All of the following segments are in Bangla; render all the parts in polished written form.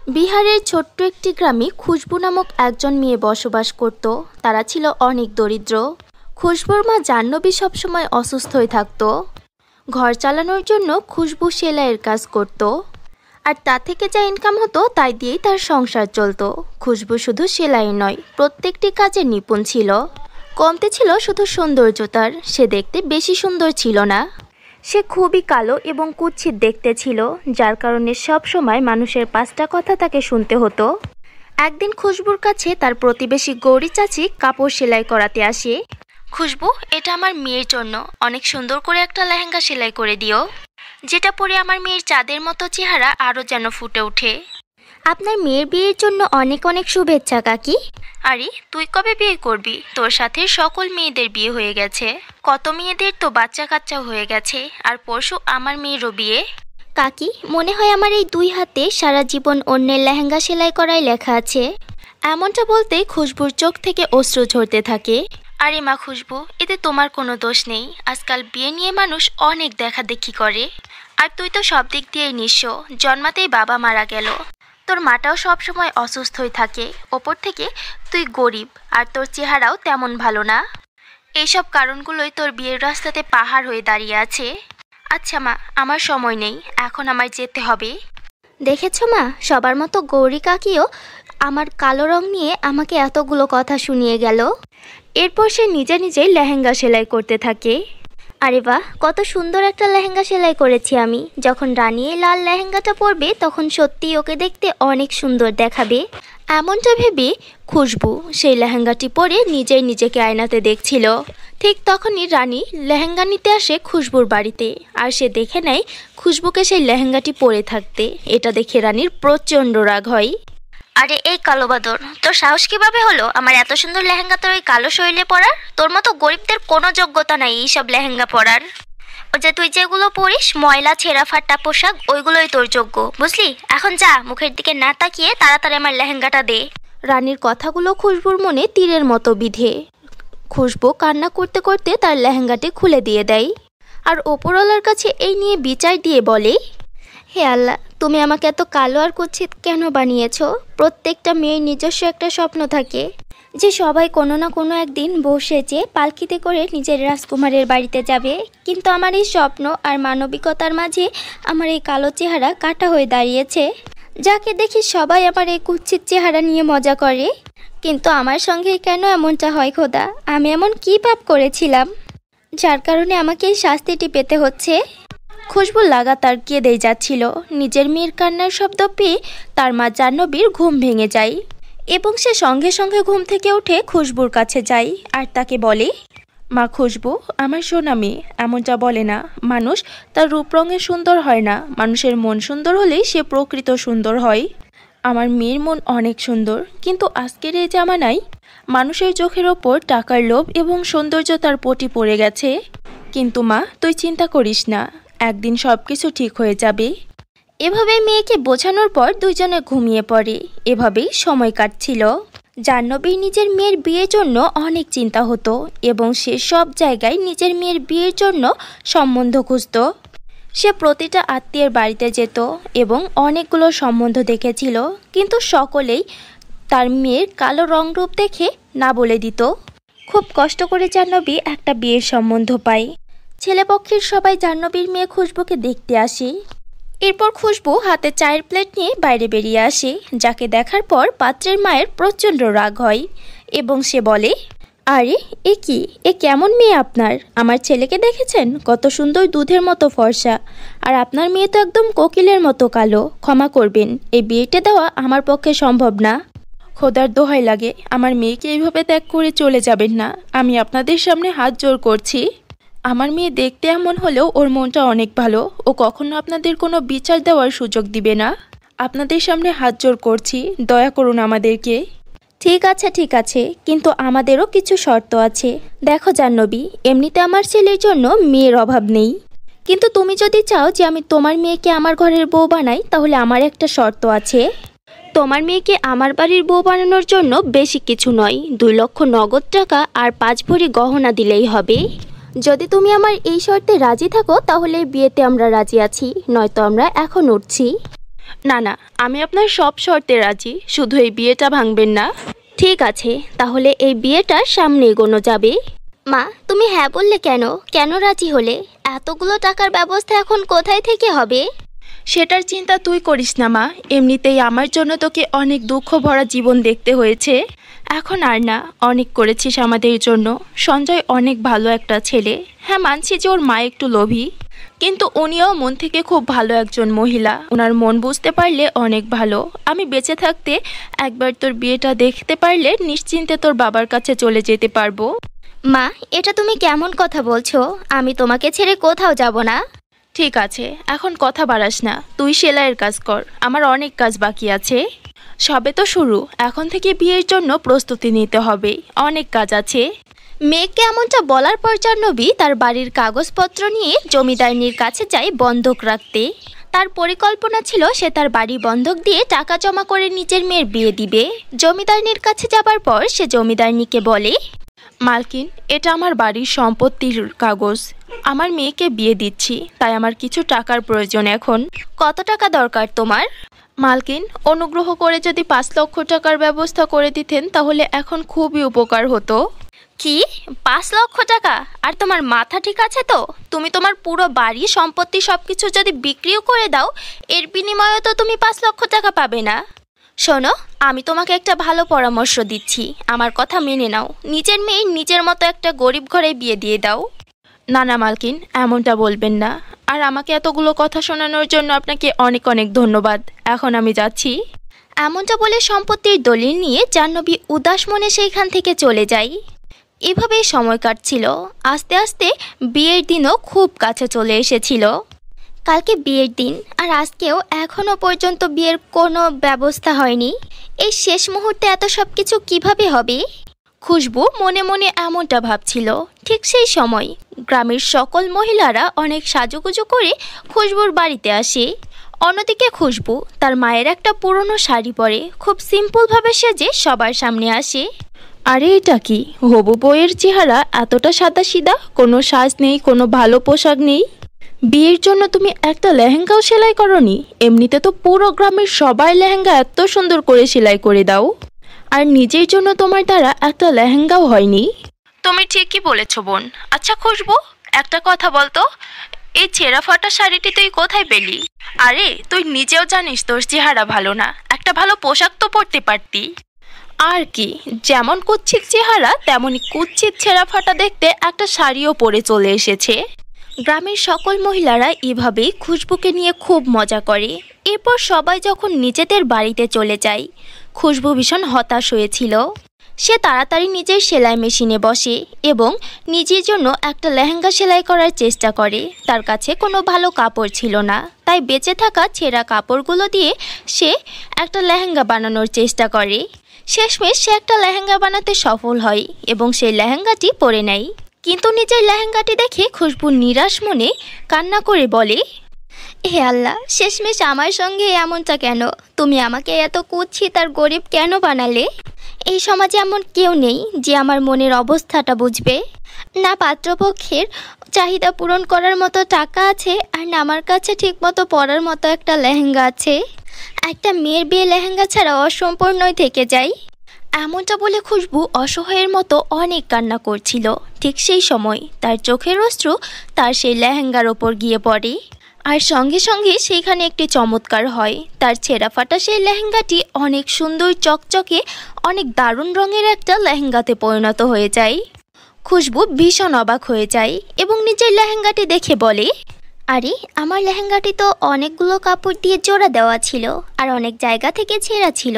বিহারের ছোট্ট একটি গ্রামে খুশবু নামক একজন মেয়ে বসবাস করত। তারা ছিল অনেক দরিদ্র। খুশবুর মা জাহ্নবী সবসময় অসুস্থ হয়ে থাকত। ঘর চালানোর জন্য খুশবু সেলাইয়ের কাজ করত, আর তা থেকে যা ইনকাম হতো তাই দিয়েই তার সংসার চলতো। খুশবু শুধু সেলাই নয়, প্রত্যেকটি কাজে নিপুণ ছিল। কমতে ছিল শুধু সৌন্দর্যতার, সে দেখতে বেশি সুন্দর ছিল না। সে খুবই কালো এবং কুৎসিত দেখতে ছিল, যার কারণে সব সময় মানুষের পাঁচটা কথা তাকে শুনতে হতো। একদিন খুশবুর কাছে তার প্রতিবেশী গৌরী চাচি কাপড় সেলাই করাতে আসে। খুশবু, এটা আমার মেয়ের জন্য অনেক সুন্দর করে একটা লেহেঙ্গা সেলাই করে দিও, যেটা পরে আমার মেয়ের চাঁদের মতো চেহারা আরও যেন ফুটে ওঠে। আপনার মেয়ের বিয়ের জন্য অনেক অনেক শুভেচ্ছা কাকি। আরে তুই কবে বিয়ে করবি? তোর সাথে সকল মেয়েদের বিয়ে হয়ে গেছে, কত মেয়েদের তো বাচ্চা কাচ্চা হয়ে গেছে, আর পরশু আমার মেয়েরও বিয়ে। কাকি, মনে হয় আমার এই দুই হাতে সারা জীবন অন্যের লেহেঙ্গা সেলাই করাই লেখা আছে। এমনটা বলতে খুশবুর চোখ থেকে অশ্রু ঝরতে থাকে। আরে মা খুশবু, এতে তোমার কোনো দোষ নেই। আজকাল বিয়ে নিয়ে মানুষ অনেক দেখাদেখি করে, আর তুই তো সব দিক দিয়েই নিঃস্ব। জন্মাতেই বাবা মারা গেল, তোর মাটাও সব সময় অসুস্থ হয়ে থাকে, ওপর থেকে তুই গরিব, আর তোর চেহারাও তেমন ভালো না। এইসব কারণগুলোই তোর বিয়ের রাস্তাতে পাহাড় হয়ে দাঁড়িয়ে আছে। আচ্ছা মা, আমার সময় নেই, এখন আমায় যেতে হবে। দেখেছ মা, সবার মতো গৌরী কাকিও আমার কালো রং নিয়ে আমাকে এতগুলো কথা শুনিয়ে গেল। এরপর সে নিজে নিজেই লেহেঙ্গা সেলাই করতে থাকে। আরে বাহ, কত সুন্দর একটা লেহেঙ্গা সেলাই করেছি আমি। যখন রানী এই লাল লেহেঙ্গাটা পরবে তখন সত্যিই ওকে দেখতে অনেক সুন্দর দেখাবে। এমনটা ভেবে খুশবু সেই লেহেঙ্গাটি পরে নিজেই নিজেকে আয়নাতে দেখছিল। ঠিক তখনই রানী লেহেঙ্গা নিতে আসে খুশবুর বাড়িতে, আর সে দেখে নেয় খুশবুকে সেই লেহেঙ্গাটি পরে থাকতে। এটা দেখে রানীর প্রচণ্ড রাগ হয়। আরে এই কালো বাদর, তোর সাহস কিভাবে হলো আমার এত সুন্দর লেহেঙ্গা তোর ওই কালো শৈলে পরার? তোর মতো গরিবদের কোনো যোগ্যতা নাই এইসব লেহেঙ্গা পরার। ও যে তুই যেগুলো পরিস ময়লা ছেঁড়া ফাটা পোশাক, ওইগুলোই তোর যোগ্য, বুঝলি? এখন যা, মুখের দিকে না তাকিয়ে তাড়াতাড়ি আমার লেহেঙ্গাটা দে। রানীর কথাগুলো খুশবুর মনে তীরের মতো বিধে। খুশবু কান্না করতে করতে তার লেহেঙ্গাটি খুলে দিয়ে দেয়, আর ওপরওয়ালার কাছে এই নিয়ে বিচার দিয়ে বলে, হে আল্লাহ, তুমি আমাকে এত কালো আর কুৎসিত কেন বানিয়েছ? প্রত্যেকটা মেয়ের নিজস্ব একটা স্বপ্ন থাকে যে সবাই কোনো না কোনো একদিন বউ সেজে পালকিতে করে নিজের রাজকুমারের বাড়িতে যাবে। কিন্তু আমার এই স্বপ্ন আর মানবিকতার মাঝে আমার এই কালো চেহারা কাটা হয়ে দাঁড়িয়েছে। যাকে দেখি সবাই আমার এই কুৎসিত চেহারা নিয়ে মজা করে, কিন্তু আমার সঙ্গে কেন এমনটা হয় খোদা? আমি এমন কী পাপ করেছিলাম যার কারণে আমাকে এই শাস্তিটি পেতে হচ্ছে? খুশবু লাগাতার কেঁদেই যাচ্ছিল। নিজের মেয়ের কান্নার শব্দ পেয়ে তার মা জাহ্নবীর ঘুম ভেঙে যায়, এবং সে সঙ্গে সঙ্গে ঘুম থেকে উঠে খুশবুর কাছে যায় আর তাকে বলে, মা খুশবু, আমার সোনা মেয়ে, এমনটা বলে না। মানুষ তার রূপ রঙে সুন্দর হয় না, মানুষের মন সুন্দর হলেই সে প্রকৃত সুন্দর হয়। আমার মেয়ের মন অনেক সুন্দর, কিন্তু আজকের এই জামানায় মানুষের চোখের ওপর টাকার লোভ এবং সৌন্দর্যতার পটি পড়ে গেছে। কিন্তু মা, তুই চিন্তা করিস না, একদিন সব কিছু ঠিক হয়ে যাবে। এভাবে মেয়েকে বোঝানোর পর দুজনে ঘুমিয়ে পড়ে। এভাবেই সময় কাটছিল। জাহ্নবীর নিজের মেয়ের বিয়ের জন্য অনেক চিন্তা হতো, এবং সে সব জায়গায় নিজের মেয়ের বিয়ের জন্য সম্বন্ধ খুঁজত। সে প্রতিটা আত্মীয়ের বাড়িতে যেত এবং অনেকগুলো সম্বন্ধ দেখেছিল, কিন্তু সকলেই তার মেয়ের কালো রংরূপ দেখে না বলে দিত। খুব কষ্ট করে জাহ্নবী একটা বিয়ের সম্বন্ধ পায়। ছেলেপক্ষের সবাই জাহ্নবীর মেয়ে খুশবুকে দেখতে আসে। এরপর খুশবু হাতে চায়ের প্লেট নিয়ে বাইরে বেরিয়ে আসে, যাকে দেখার পর পাত্রের মায়ের প্রচণ্ড রাগ হয়, এবং সে বলে, আরে এ কি, এ কেমন মেয়ে আপনার? আমার ছেলেকে দেখেছেন? কত সুন্দর দুধের মতো ফর্সা, আর আপনার মেয়ে তো একদম কোকিলের মতো কালো। ক্ষমা করবেন, এই বিয়েটা দেওয়া আমার পক্ষে সম্ভব না। খোদার দোহাই লাগে, আমার মেয়েকে এইভাবে ত্যাগ করে চলে যাবেন না। আমি আপনাদের সামনে হাত জোড় করছি। আমার মেয়ে দেখতে এমন হলেও ওর মনটা অনেক ভালো। ও কখনো আপনাদের কোনো বিচার দেওয়ার সুযোগ দিবে না। আপনাদের সামনে হাত জোড় করছি, দয়া করুন আমাদেরকে। ঠিক আছে, কিন্তু আমাদেরও কিছু শর্ত আছে। দেখো জাহ্নবী, এমনিতে আমার ছেলের জন্য মেয়ের অভাব নেই, কিন্তু তুমি যদি চাও যে আমি তোমার মেয়েকে আমার ঘরের বউ বানাই, তাহলে আমার একটা শর্ত আছে। তোমার মেয়েকে আমার বাড়ির বউ বানানোর জন্য বেশি কিছু নয়, 2 লক্ষ নগদ টাকা আর 5 ভরি গহনা দিলেই হবে। যদি তুমি আমার এই শর্তে রাজি থাকো তাহলে বিয়েতে আমরা রাজি আছি, নয়তো আমরা এখন উঠছি। না না, আমি আপনার সব শর্তে রাজি, শুধু এই বিয়েটা ভাঙবেন না। ঠিক আছে, তাহলে এই বিয়েটা সামনে এগোনো যাবে। মা, তুমি হ্যাঁ বললে কেন? কেন রাজি হলে? এতগুলো টাকার ব্যবস্থা এখন কোথায় থেকে হবে? সেটার চিন্তা তুই করিস না মা, এমনিতেই আমার জন্য তোকে অনেক দুঃখ ভরা জীবন দেখতে হয়েছে। এখন আর না, অনেক করেছিস আমাদের জন্য। সঞ্জয় অনেক ভালো একটা ছেলে। হ্যাঁ, মানছি যে ওর মা একটু লোভী, কিন্তু উনিও মন থেকে খুব ভালো একজন মহিলা। ওনার মন বুঝতে পারলে অনেক ভালো। আমি বেঁচে থাকতে একবার তোর বিয়েটা দেখতে পারলে নিশ্চিন্তে তোর বাবার কাছে চলে যেতে পারবো। মা, এটা তুমি কেমন কথা বলছো? আমি তোমাকে ছেড়ে কোথাও যাব না। ঠিক আছে, এখন কথা বাড়াস না, তুই সেলাইয়ের কাজ কর, আমার অনেক কাজ বাকি আছে। সবে তো শুরু, এখন থেকে বিয়ের জন্য প্রস্তুতি নিতে হবে, অনেক কাজ আছে। মেয়েকে এমনটা বলার পর জাহ্নবী তার বাড়ির কাগজপত্র নিয়ে জমিদারনির কাছে যায় বন্ধক রাখতে। তার পরিকল্পনা ছিল সে তার বাড়ি বন্ধক দিয়ে টাকা জমা করে নিজের মেয়ের বিয়ে দিবে। জমিদারনির কাছে যাবার পর সে জমিদারনিকে বলে, মালকিন, এটা আমার বাড়ির সম্পত্তির কাগজ। আমার মেয়েকে বিয়ে দিচ্ছি, তাই আমার কিছু টাকার প্রয়োজন এখন। কত টাকা দরকার তোমার? মালকিন, অনুগ্রহ করে যদি 5 লক্ষ টাকার ব্যবস্থা করে দিতেন তাহলে এখন খুবই উপকার হতো। কি, 5 লক্ষ টাকা? আর তোমার মাথা ঠিক আছে তো? তুমি তোমার পুরো বাড়ি সম্পত্তি সবকিছু যদি বিক্রিও করে দাও, এর বিনিময়ে তো তুমি 5 লক্ষ টাকা পাবে না। শোনো, আমি তোমাকে একটা ভালো পরামর্শ দিচ্ছি, আমার কথা মেনে নাও। নিজের মেয়ে নিজের মতো একটা গরিব ঘরে বিয়ে দিয়ে দাও। না না মালকিন, এমনটা বলবেন না। আর আমাকে এতগুলো কথা শোনানোর জন্য আপনাকে অনেক অনেক ধন্যবাদ। এখন আমি যাচ্ছি। এমনটা বলে সম্পত্তির দলিল নিয়ে জাহ্নবী উদাস মনে সেইখান থেকে চলে যায়। এভাবেই সময় কাটছিল। আস্তে আস্তে বিয়ের দিনও খুব কাছে চলে এসেছিল। কালকে বিয়ের দিন, আর আজকেও এখনও পর্যন্ত বিয়ের কোনো ব্যবস্থা হয়নি। এই শেষ মুহূর্তে এত সব কিছু কীভাবে হবে? খুশবু মনে মনে এমনটা ভাবছিল। ঠিক সেই সময় গ্রামের সকল মহিলারা অনেক সাজুগুজু করে খুশবুর বাড়িতে আসে। অন্যদিকে খুশবু তার মায়ের একটা পুরনো শাড়ি পরে খুব সিম্পলভাবে সেজে সবার সামনে আসে। আরে এটা কি? হবু বউয়ের চেহারা এতটা সাদাসিধা, কোনো সাজ নেই, কোনো ভালো পোশাক নেই। বিয়ের জন্য তুমি একটা লেহেঙ্গাও সেলাই করনি? এমনিতে তো পুরো গ্রামের সবাই লেহেঙ্গা এত সুন্দর করে সেলাই করে দাও, আর নিজের জন্য তোমার দ্বারা একটা লেহেঙ্গাও হয়নি। তুমি ঠিকই বলেছ বোন। আচ্ছা খুশবু, একটা কথা বলতো, এই ছেঁড়া ফাটা শাড়িটি তুই কোথায় পেলি? আরে তুই নিজেও জানিস তোর চেহারা ভালো না, একটা ভালো পোশাক তো পরতে পারতি। আর কি, যেমন কুৎসিত চেহারা তেমনই কুৎসিত ছেঁড়া ফাটা দেখতে একটা শাড়িও পরে চলে এসেছে। গ্রামের সকল মহিলারা এভাবেই খুশবুকে নিয়ে খুব মজা করে। এরপর সবাই যখন নিজেদের বাড়িতে চলে যায়, খুশবু ভীষণ হতাশ হয়েছিল। সে তাড়াতাড়ি নিজের সেলাই মেশিনে বসে এবং নিজের জন্য একটা লেহেঙ্গা সেলাই করার চেষ্টা করে। তার কাছে কোনো ভালো কাপড় ছিল না, তাই বেঁচে থাকা ছেঁড়া কাপড়গুলো দিয়ে সে একটা লেহেঙ্গা বানানোর চেষ্টা করে। শেষমেশ সে একটা লেহেঙ্গা বানাতে সফল হয় এবং সেই লেহেঙ্গাটি পরে নেয়। কিন্তু নিজের লেহেঙ্গাটি দেখে খুশবু নিরাশ মনে কান্না করে বলে, হে আল্লাহ, শেষমেশ আমার সঙ্গে এমনটা কেন? তুমি আমাকে এত কুৎসিত আর গরিব কেন বানালে? এই সমাজে এমন কেউ নেই যে আমার মনের অবস্থাটা বুঝবে। না পাত্রপক্ষের চাহিদা পূরণ করার মতো টাকা আছে, আর না আমার কাছে ঠিকমতো পরার মতো একটা লেহেঙ্গা আছে। একটা মেয়ের বিয়ে লেহেঙ্গা ছাড়া অসম্পূর্ণই থেকে যায়। এমনটা বলে খুশবু অসহায়ের মতো অনেক কান্না করছিল। ঠিক সেই সময় তার চোখের অশ্রু তার সেই লেহেঙ্গার ওপর গিয়ে পড়ে, আর সঙ্গে সঙ্গে সেইখানে একটি চমৎকার হয়। তার ছেঁড়া ফাটা সেই লেহেঙ্গাটি অনেক সুন্দর চকচকে অনেক দারুণ রঙের একটা লেহেঙ্গাতে পরিণত হয়ে যায়। খুশবু ভীষণ অবাক হয়ে যায় এবং নিজের লেহেঙ্গাটি দেখে বলে, আরে আমার লেহেঙ্গাটি তো অনেকগুলো কাপড় দিয়ে জোড়া দেওয়া ছিল আর অনেক জায়গা থেকে ছেঁড়া ছিল,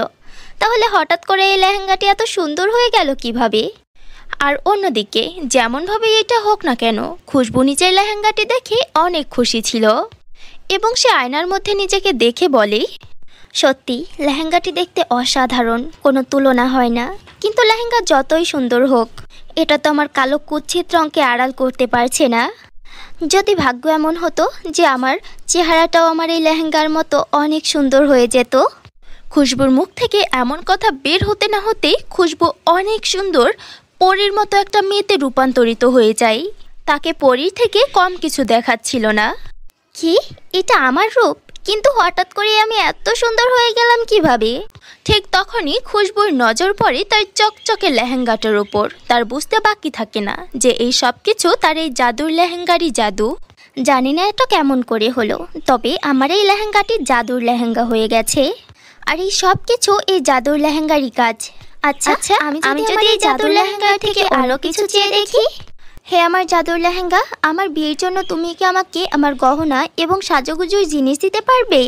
তাহলে হঠাৎ করে এই লেহেঙ্গাটি এত সুন্দর হয়ে গেল কিভাবে? আর অন্যদিকে যেমনভাবে এটা হোক না কেন, খুশবু নিজের লেহেঙ্গাটি দেখে অনেক খুশি ছিল এবং সে আয়নার মধ্যে নিজেকে দেখে বলে, সত্যি লেহেঙ্গাটি দেখতে অসাধারণ, কোনো তুলনা হয় না। কিন্তু লেহেঙ্গা যতই সুন্দর হোক, এটা তো আমার কালো কুৎসিত রঙকে আড়াল করতে পারছে না। যদি ভাগ্য এমন হতো যে আমার চেহারাটাও আমার এই লেহেঙ্গার মতো অনেক সুন্দর হয়ে যেত। খুশবুর মুখ থেকে এমন কথা বের হতে না হতেই খুশবু অনেক সুন্দর পরীর মতো একটা মেয়েতে রূপান্তরিত হয়ে যায়। তাকে পরীর থেকে কম কিছু দেখাচ্ছিল না। কি, এটা আমার রূপ? কিন্তু হঠাৎ করে আমি এত সুন্দর হয়ে গেলাম কিভাবে? ঠিক তখনই খুশবুর নজর পড়ে তার চকচকে লেহেঙ্গাটার উপর। তার বুঝতে বাকি থাকে না যে এই সব কিছু তার এই জাদুর লেহেঙ্গারই জাদু। জানি না এটা কেমন করে হলো, তবে আমার এই লেহেঙ্গাটি জাদুর লেহেঙ্গা হয়ে গেছে। আর এই সব কিছু এই জাদুর লেহেঙ্গারই কাজ। আচ্ছা, আমি যদি এই জাদুর লেহেঙ্গা থেকে আরো কিছু চেয়ে দেখি। হে আমার জাদুর লেহেঙ্গা, আমার বিয়ের জন্য তুমি কি আমাকে আমার গহনা এবং সাজুগুজুর জিনিস দিতে পারবে?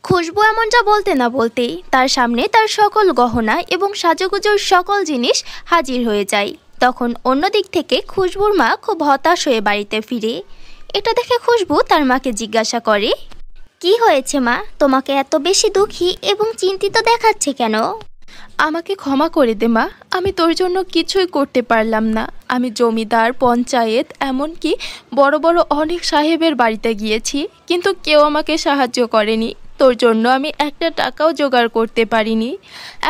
খুশবু এমনটা বলতে না বলতেই তার সামনে তার সকল গহনা এবং সাজুগুজুর সকল জিনিস হাজির হয়ে যায়। তখন অন্য দিক থেকে খুশবুর মা খুব হতাশ হয়ে বাড়িতে ফিরে। এটা দেখে খুশবু তার মাকে জিজ্ঞাসা করে, কি হয়েছে মা, তোমাকে এত বেশি দুঃখী এবং চিন্তিত দেখাচ্ছে কেন? আমাকে ক্ষমা করে দে মা, আমি তোর জন্য কিছুই করতে পারলাম না। আমি জমিদার, পঞ্চায়েত, এমনকি বড় বড় অনেক সাহেবের বাড়িতে গিয়েছি, কিন্তু কেউ আমাকে সাহায্য করেনি। তোর জন্য আমি একটা টাকাও জোগাড় করতে পারিনি।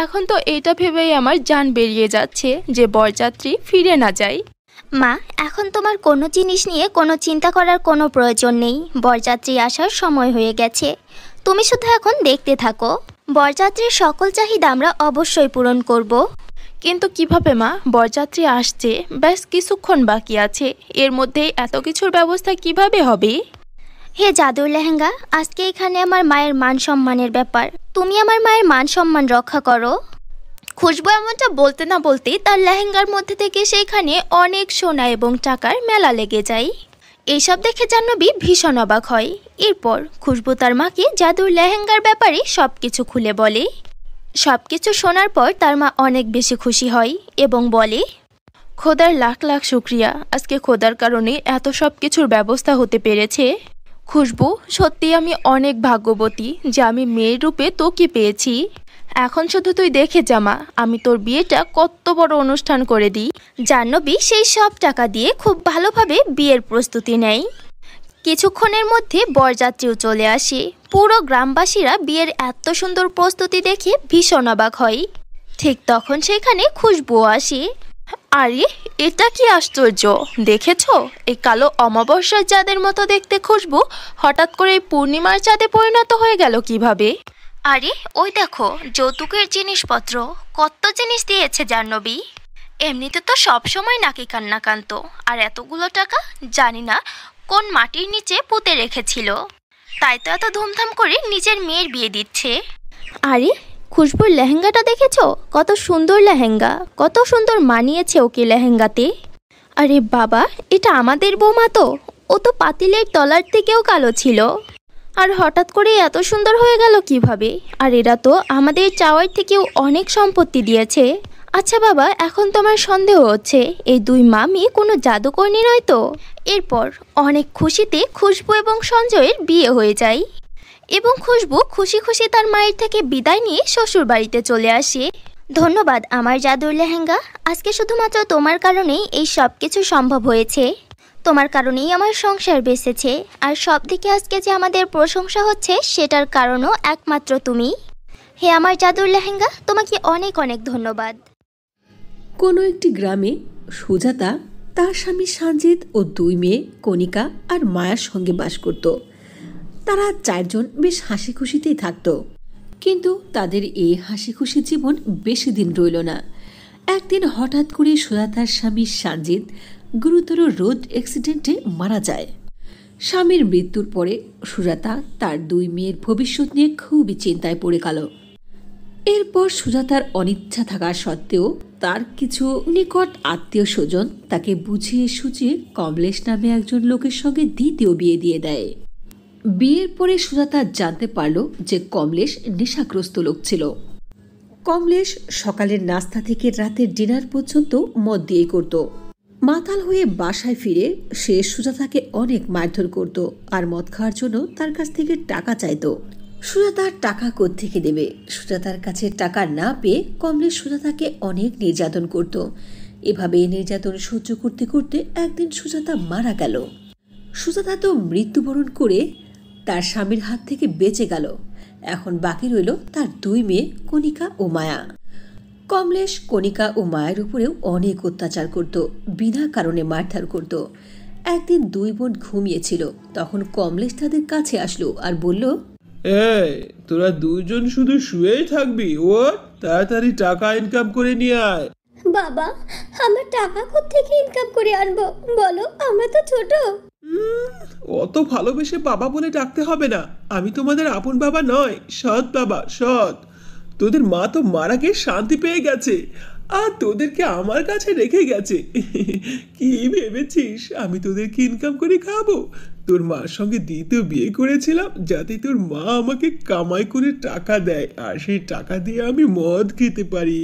এখন তো এটা ভেবেই আমার জান বেরিয়ে যাচ্ছে যে বরযাত্রী ফিরে না যায়। মা, এখন তোমার কোনো জিনিস নিয়ে কোনো চিন্তা করার কোনো প্রয়োজন নেই। বরযাত্রী আসার সময় হয়ে গেছে। তুমি শুধু এখন দেখতে থাকো। বরযাত্রীর সকল চাহিদা আমরা অবশ্যই পূরণ করব। কিন্তু কিভাবে মা? বরযাত্রী আসছে, ব্যাস কিছুক্ষণ বাকি আছে, এর মধ্যেই এত কিছুর ব্যবস্থা কিভাবে হবে? হে জাদুর লেহেঙ্গা, আজকে এখানে আমার মায়ের মান সম্মানের ব্যাপার। তুমি আমার মায়ের মান সম্মান রক্ষা করো। খুশবু এমনটা বলতে না বলতেই তার লেহেঙ্গার মধ্যে থেকে সেখানে অনেক সোনা এবং টাকার মেলা লেগে যায়। এইসব দেখে জাহ্নবী ভীষণ অবাক হয়। এরপর খুশবু তার মাকে জাদুর লেহেঙ্গার ব্যাপারে সবকিছু খুলে বলে। সবকিছু শোনার পর তার মা অনেক বেশি খুশি হয় এবং বলে, খোদার লাখ লাখ শুক্রিয়া, আজকে খোদার কারণে এত সব কিছুর ব্যবস্থা হতে পেরেছে। খুশবু, সত্যি আমি অনেক ভাগ্যবতী যে আমি মেয়ের রূপে তোকে পেয়েছি। এখন শুধু তুই দেখে জামা, আমি তোর বিয়েটা কত বড় অনুষ্ঠান করে দিই। জাহ্নবী সেই সব টাকা দিয়ে খুব ভালোভাবে বিয়ের প্রস্তুতি নেয়। কিছুক্ষণের মধ্যে বরযাত্রীও চলে আসে। পুরো গ্রামবাসীরা বিয়ের এত সুন্দর প্রস্তুতি দেখে ভীষণ অবাক হয়। ঠিক তখন সেখানে খুশবুও আসে। আরে, এটা কি আশ্চর্য! দেখেছো, এই কালো অমাবস্যার চাঁদের মতো দেখতে খুশবু হঠাৎ করে পূর্ণিমার চাঁদে পরিণত হয়ে গেল কিভাবে? আরে ওই দেখো, যৌতুকের জিনিসপত্র কত জিনিস দিয়েছে জাহ্নবী। এমনিতে তো সবসময় নাকি কান্না কান্ত, আর এতগুলো টাকা জানি না কোন মাটির নিচে পুঁতে রেখেছিল, তাই তো এত ধুমধাম করে নিজের মেয়ের বিয়ে দিচ্ছে। আরে খুশবুর লেহেঙ্গাটা দেখেছো? কত সুন্দর লেহেঙ্গা, কত সুন্দর মানিয়েছে ওকে লেহেঙ্গাতে। আরে বাবা, এটা আমাদের বৌমা তো। ও তো পাতিলের তলার থেকেও কালো ছিল, আর হঠাৎ করে এত সুন্দর হয়ে গেল কিভাবে? আর এরা তো আমাদের চাওয়ার থেকেও অনেক সম্পত্তি দিয়েছে। আচ্ছা বাবা, এখন তোমার সন্দেহ হচ্ছে এই দুই মামি কোনো জাদুকর্ণী নয় তো? এরপর অনেক খুশিতে খুশবু এবং সঞ্জয়ের বিয়ে হয়ে যায় এবং খুশবু খুশি খুশি তার মায়ের থেকে বিদায় নিয়ে শ্বশুর বাড়িতে চলে আসে। ধন্যবাদ আমার জাদুর লেহেঙ্গা, আজকে শুধুমাত্র তোমার কারণেই এই সব কিছু সম্ভব হয়েছে। তোমার কারণেই আমার সংসার বেঁচেছে, আর সব দিকে আজকে যে আমাদের প্রশংসা হচ্ছে সেটার কারণও একমাত্র তুমি। হে আমার জাদুর লেহেঙ্গা, তোমাকে অনেক অনেক ধন্যবাদ। কোনো একটি গ্রামে সুজাতা তার স্বামী সানজিৎ ও দুই মেয়ে কণিকা আর মায়ার সঙ্গে বাস করত। তারা চারজন বেশ হাসি খুশিতেই থাকত, কিন্তু তাদের এই হাসি খুশি জীবন বেশি দিন রইল না। একদিন হঠাৎ করে সুজাতার স্বামী সানজিৎ গুরুতর রোড অ্যাক্সিডেন্টে মারা যায়। স্বামীর মৃত্যুর পরে সুজাতা তার দুই মেয়ের ভবিষ্যৎ নিয়ে খুবই চিন্তায় পড়ে গেল। এরপর সুজাতার অনিচ্ছা থাকা সত্ত্বেও তার কিছু নিকট আত্মীয় স্বজন তাকে বুঝিয়ে সুঝিয়ে কমলেশ নামে একজন লোকের সঙ্গে দ্বিতীয় বিয়ে দিয়ে দেয়। বিয়ের পরে সুজাতা জানতে পারল যে কমলেশ নেশাগ্রস্ত লোক ছিল। কমলেশ সকালের নাস্তা থেকে রাতের ডিনার পর্যন্ত মদ দিয়ে করত। মাতাল হয়ে বাসায় ফিরে সে সুজাতাকে অনেক মারধর করত আর মদ খাওয়ার জন্য তার কাছ থেকে টাকা চাইত। সুজাতার টাকা কোত্থেকে দেবে? সুজাতার কাছে টাকা না পেয়ে কমলেশ সুজাতাকে অনেক নির্যাতন করত। এভাবে নির্যাতন সহ্য করতে করতে একদিন সুজাতা মারা গেল। সুজাতা তো মৃত্যুবরণ করে তার স্বামীর হাত থেকে বেঁচে গেল। এখন বাকি রইল তার দুই মেয়ে কণিকা ও মায়া। কমলেশ কণিকা ও মায়ের উপরেও অনেক অত্যাচার করত, বিনা কারণে মারধর করত। একদিন দুই বোন ঘুমিয়েছিল, তখন কমলেশ তাদের কাছে আসলো আর বলল, এই, তোরা দুইজন শুধু শুয়েই থাকবি? ও, তাড়াতাড়ি টাকা ইনকাম করে নিয়ে আয়। বাবা, আমরা টাকা কোত্থেকে ইনকাম করে আনবো বলো? আমরা তো ছোট। অত ভালোবেসে বাবা বলে ডাকতে হবে না। আমি তোমাদের আপন বাবা নয়, সৎ বাবা, সৎ। তোদের মা তো মারা গিয়ে শান্তি পেয়ে গেছে, আর তোদেরকে আমার কাছে রেখে গেছে। কি ভেবেছিস আমি তোদেরকে ইনকাম করে খাবো? তোর মার সঙ্গে দ্বিতীয় বিয়ে করেছিলাম যাতে তোর মা আমাকে কামাই করে টাকা দেয়, আর সেই টাকা দিয়ে আমি মদ খেতে পারি।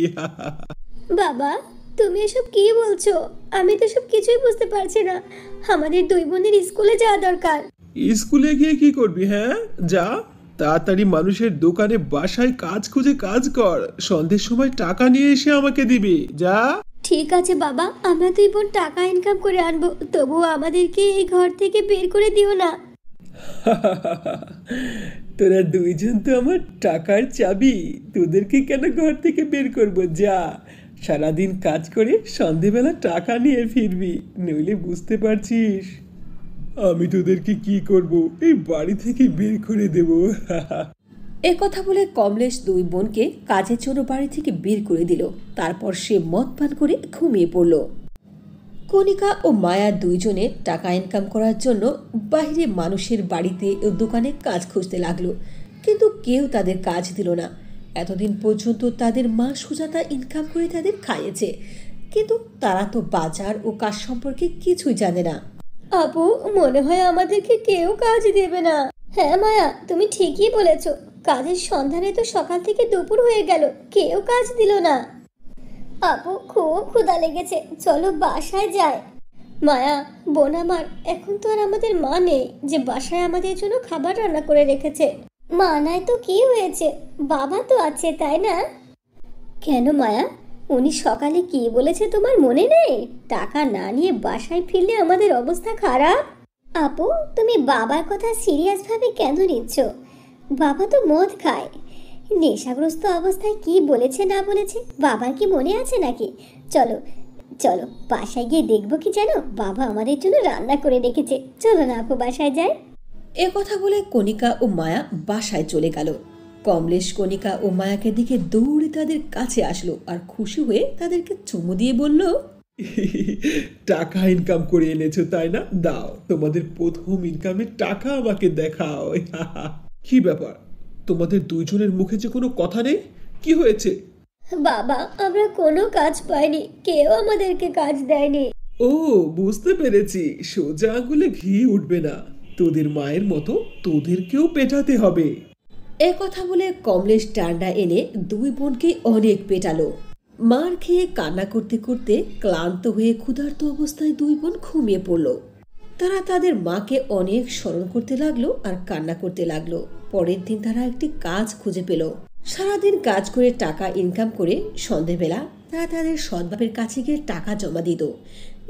বাবা, তুমি এসব কি বলছো? আমি তো সব কিছুই বুঝতে পারছি না। আমাদের দুই বোনের স্কুলে যাওয়া দরকার। স্কুলে গিয়ে কি করবি? হ্যাঁ, যা তাড়াতাড়ি মানুষের দোকানে বাসায় কাজ খুঁজে কাজ কর, সন্ধ্যের সময় টাকা নিয়ে এসে আমাকে দিবি। যা। ঠিক আছে বাবা, আমরা দুই বোন টাকা ইনকাম করে আনবো, তবুও আমাদেরকে এই ঘর থেকে বের করে দিও না। তোরা দুইজন তো আমার টাকার চাবি, তোদেরকে কেন ঘর থেকে বের করবো? যা, সারাদিন কাজ করে সন্ধেবেলা টাকা নিয়ে ফিরবি, নইলে বুঝতে পারছিস আমি তোদেরকে কি করব, এই বাড়ি থেকে বের করে দেব। এ কথা বলে কমলেশ দুই বোনকে কাজের জন্য বাড়ি থেকে বের করে দিল। তারপর সে মদ পান করে ঘুমিয়ে পড়ল। কণিকা ও মায়া দুইজনে টাকা ইনকাম করার জন্য বাইরে মানুষের বাড়িতে ও দোকানে কাজ খুঁজতে লাগলো, কিন্তু কেউ তাদের কাজ দিল না। এতদিন পর্যন্ত তাদের মা সুজাতা ইনকাম করে তাদের খাইয়েছে, কিন্তু তারা তো বাজার ও কাজ সম্পর্কে কিছুই জানে না। আপু, মনে হয় আমাদেরকে কেউ কাজ দেবে না। হ্যাঁ মায়া, তুমি ঠিকই বলেছো। কাজের সন্ধানে তো সকাল থেকে দুপুর হয়ে গেল, কেউ কাজ দিল না। আপু, খুব ক্ষুধা লেগেছে, চলো বাসায় যাই। মায়া বোন আমার, এখন তো আর আমাদের মা নেই যে বাসায় আমাদের জন্য খাবার রান্না করে রেখেছে। মা নাই তো কি হয়েছে, বাবা তো আছে, তাই না? কেন মায়া, উনি সকালে কি বলেছে তোমার মনে নেই? টাকা না নিয়ে বাসায় ফিরলে আমাদের অবস্থা খারাপ। আপু, তুমি বাবার কথা সিরিয়াস ভাবে কেন নিচ্ছ? বাবা তো মদ খায়। নেশাগ্রস্ত অবস্থায় কি বলেছে না বলেছে বাবার কি মনে আছে নাকি? চলো চলো বাসায় গিয়ে দেখবো কি জানো, বাবা আমাদের জন্য রান্না করে রেখেছে। চলো না আপু, বাসায় যাই। এ কথা বলে কণিকা ও মায়া বাসায় চলে গেল। কমলেশ কণিকা ও মায়াকে দিকে দৌড়ে তাদের কাছে আসলো আর খুশি হয়ে তাদেরকে চুমু দিয়ে বলল, টাকা ইনকাম করে এনেছো তাই না? দাও, তোমাদের প্রথম ইনকামের টাকা আমাকে দেখাও। কি ব্যাপার, তোমাদের দুইজনের মুখে যে কোনো কথা নেই? কি হয়েছে? বাবা, আমরা কোনো কাজ পাইনি, কেউ আমাদেরকে কাজ দেয়নি। ও, বুঝতে পেরেছি, সোজা আঙুলে ঘি উঠবে না। তোদের মায়ের মতো তোদেরকেও পেটাতে হবে। এ কথা বলে কমলেশ ডান্ডা এনে দুই বোনকে অনেক পেটালো। মার খেয়ে কান্না করতে করতে ক্লান্ত হয়ে ক্ষুধার্ত অবস্থায় দুই বোন ঘুমিয়ে পড়ল। তারা তাদের মাকে অনেক স্মরণ করতে লাগলো আর কান্না করতে লাগলো। পরের দিন তারা একটি কাজ খুঁজে পেল। সারাদিন কাজ করে টাকা ইনকাম করে সন্ধেবেলা তারা তাদের সৎবাপের কাছে গিয়ে টাকা জমা দিত।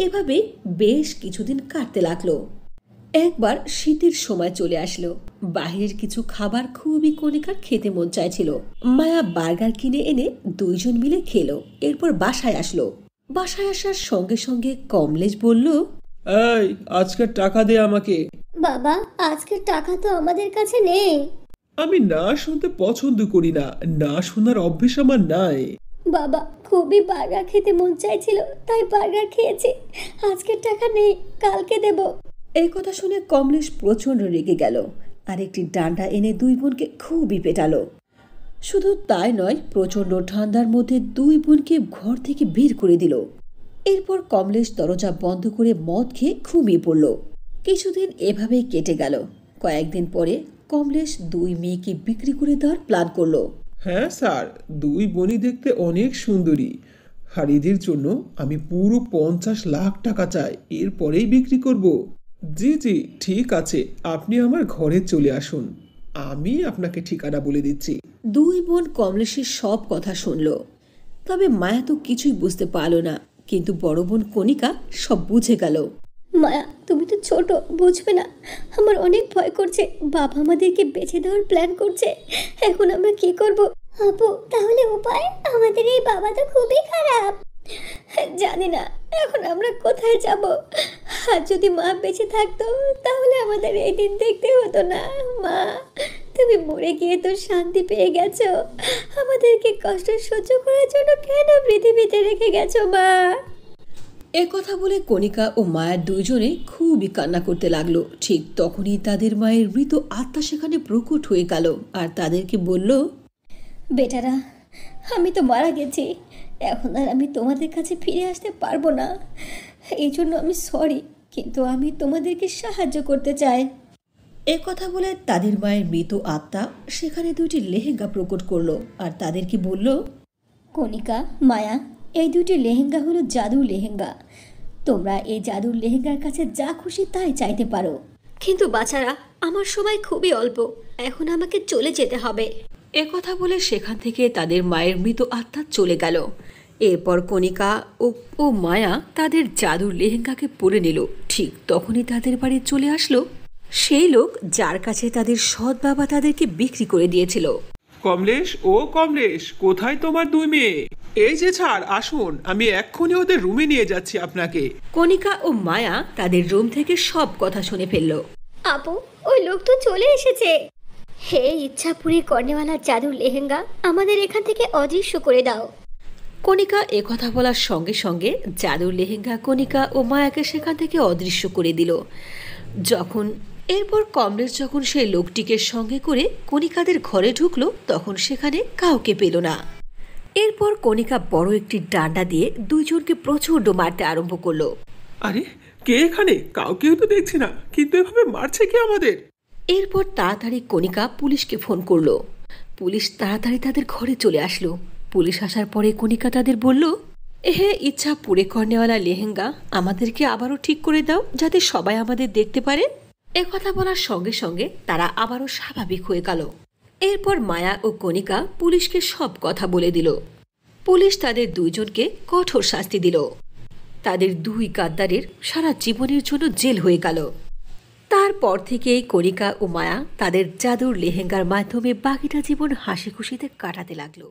এভাবে বেশ কিছুদিন কাটতে লাগলো। একবার শীতের সময় চলে আসলো। বাহিরের কিছু খাবার খুবই কণিকার খেতে মন চাইছিল। মায়া বার্গার কিনে এনে দুইজন মিলে খেলো। এরপর বাসায় আসলো। বাসায় আসার সঙ্গে সঙ্গে কমলেশ বলল, এই, আজকের টাকা দে আমাকে। বাবা, আজকের টাকা তো আমাদের কাছে নেই। আমি না শুনতে পছন্দ করি না, না শোনার অভ্যেস আমার নাই। বাবা, খুবই বার্গার খেতে মন চাইছিল, তাই বার্গার খেয়েছি। আজকের টাকা নেই, কালকে দেব। এই কথা শুনে কমলেশ প্রচন্ড রেগে গেল আর একটি ডান্ডা এনে দুই বোনকে খুবই পেটালো। শুধু তাই নয়, প্রচন্ড ঠান্ডার মধ্যে দুই বোনকে ঘর থেকে বের করে দিল। এরপর কমলেশ দরজা বন্ধ করে মদ খেয়ে ঘুমিয়ে পড়ল। কিছুদিন এভাবেই কেটে গেল। কয়েকদিন পরে কমলেশ দুই মেয়েকে বিক্রি করে দেওয়ার প্ল্যান করলো। হ্যাঁ স্যার, দুই বোনই দেখতে অনেক সুন্দরী, আর এদের জন্য আমি পুরো 50 লাখ টাকা চাই, এরপরেই বিক্রি করব। জি জি, ঠিক আছে, আপনি আমার ঘরে চলে আসুন, আমি আপনাকে ঠিকানা বলে দিচ্ছি। দুই বোন কমলেশের সব কথা শুনল। তবে মায়া তো কিছুই বুঝতে পারল না, কিন্তু বড় বোন কণিকা সব বুঝে গেল। মায়া, তুমি তো ছোট, বুঝবে না। আমার অনেক ভয় করছে, বাবা আমাদেরকে বেঁচে দেওয়ার প্ল্যান করছে। এখন আমরা কি করব? আপু, তাহলে উপায়? আমাদের এই বাবা তো খুবই খারাপ। জানি না এখন আমরা কোথায় যাব। আর যদি মা বেঁচে থাকতো তাহলে আমাদের এই দিন দেখতে হতো না। মা, তুমি মরে গিয়ে তো শান্তি পেয়ে গেছো, আমাদেরকে কষ্ট সহ্য করার জন্য কেন পৃথিবীতে রেখে গেছো মা? এ কথা বলে কণিকা ও মায়া দুইজনে খুবই কান্না করতে লাগলো। ঠিক তখনই তাদের মায়ের মৃত আত্মা সেখানে প্রকট হয়ে গেল আর তাদেরকে বলল, বেটারা, আমি তো মারা গেছি, এখন আর আমি তোমাদের কাছে ফিরে আসতে পারবো না। এই জন্য আমি সরি, কিন্তু আমি তোমাদেরকে সাহায্য করতে চাই। এ কথা বলে তাদের মায়ের মৃত আত্মা সেখানে দুইটি লেহেঙ্গা প্রকট করলো আর তাদেরকে বলল, কণিকা, মায়া, এই দুটি লেহেঙ্গা হলো জাদুর লেহেঙ্গা। তোমরা এই জাদুর লেহেঙ্গার কাছে যা খুশি তাই চাইতে পারো, কিন্তু বাছারা, আমার সময় খুবই অল্প, এখন আমাকে চলে যেতে হবে। এ কথা বলে সেখান থেকে তাদের মায়ের মৃত আত্মা চলে গেল। এরপর কণিকা ও মায়া তাদের জাদুর লেহেঙ্গাকে পরে নিল। ঠিক তখনই তাদের বাড়ি চলে আসলো সেই লোক যার কাছে তাদের সৎ বাবা তাদেরকে বিক্রি করে দিয়েছিল। কমলেশ, ও কমলেশ, কোথায় তোমার দুই মেয়ে? এই যে ছাড়, আসুন, আমি এক্ষুনি ওদের রুমে নিয়ে যাচ্ছি আপনাকে। কণিকা ও মায়া তাদের রুম থেকে সব কথা শুনে ফেলল। আপু, ওই লোক তো চলে এসেছে। হে ইচ্ছাপুরী কর্নেওয়ালার জাদুর লেহেঙ্গা, আমাদের এখান থেকে অদৃশ্য করে দাও। কণিকা কথা বলার সঙ্গে সঙ্গে জাদুর লেহেঙ্গা কণিকা ও মায়াকে সেখান থেকে অদৃশ্য করে দিল। এরপর কমলেশ যখন সেই লোকটিকে সঙ্গে করে কণিকাদের ঘরে ঢুকলো তখন সেখানে কাউকে পেল না। এরপর কণিকা বড় একটি ডান্ডা দিয়ে দুইজনকে প্রচণ্ড মারতে আরম্ভ করলো। আরে, কে এখানে? কাউকেও তো দেখছি না, কিন্তু এভাবে মারছে কে আমাদের? এরপর তাড়াতাড়ি কণিকা পুলিশকে ফোন করলো। পুলিশ তাড়াতাড়ি তাদের ঘরে চলে আসলো। পুলিশ আসার পরে কণিকা তাদের বলল, ইচ্ছা পুরে কর্নেওয়ালা লেহেঙ্গা আমাদেরকে আবারও ঠিক করে দাও, যাতে সবাই আমাদের দেখতে পারে। কথা বলার সঙ্গে সঙ্গে তারা আবারও স্বাভাবিক হয়ে গেল। এরপর মায়া ও কণিকা পুলিশকে সব কথা বলে দিল। পুলিশ তাদের দুইজনকে কঠোর শাস্তি দিল। তাদের দুই গাদ্দারের সারা জীবনের জন্য জেল হয়ে গেল। তারপর থেকেই কণিকা ও মায়া তাদের জাদুর লেহেঙ্গার মাধ্যমে বাকিটা জীবন হাসি খুশিতে কাটাতে লাগলো।